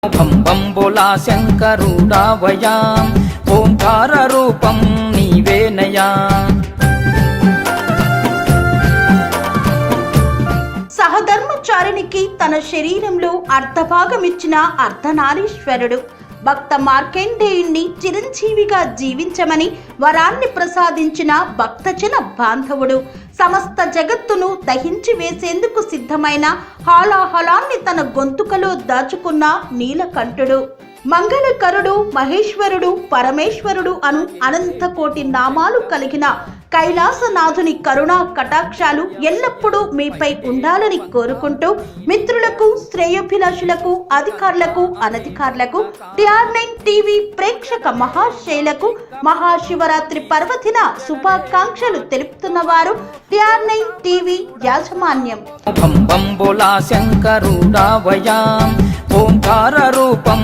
భం భం బోలా శంకరుడావయా ఓంకార రూపం నీవేనయా. సహధర్మచారినికి తన శరీరంలో అర్ధభాగమిచ్చిన అర్ధనారీశ్వరుడు భక్త మార్కండేయుణ్ణి చిరంజీవిగా జీవించమని వరాన్ని ప్రసాదించిన భక్తజన బాంధవుడు, సమస్త జగత్తును దహించి వేసేందుకు సిద్ధమైన హాలాహలాన్ని తన గొంతుకలో దాచుకున్న నీలకంఠుడు, మంగళకరుడు, మహేశ్వరుడు, పరమేశ్వరుడు అను అనంత కోటి నామాలు కలిగిన కైలాసనాథుని కరుణా కటాక్షాలు ఎల్లప్పుడూ మీపై ఉండాలని కోరుకుంటూ మిత్రులకు, శ్రేయోభిలాషులకు, అధికారులకు, అనధికారులకు, TR9 టీవీ ప్రేక్షక మహాశైలకు మహాశివరాత్రి పర్వదిన శుభాకాంక్షలు తెలుపుతున్నవారు TR9 టీవీ యాజమాన్యం. భం భం బోలా శంకరుడావయా ఓంకార రూపం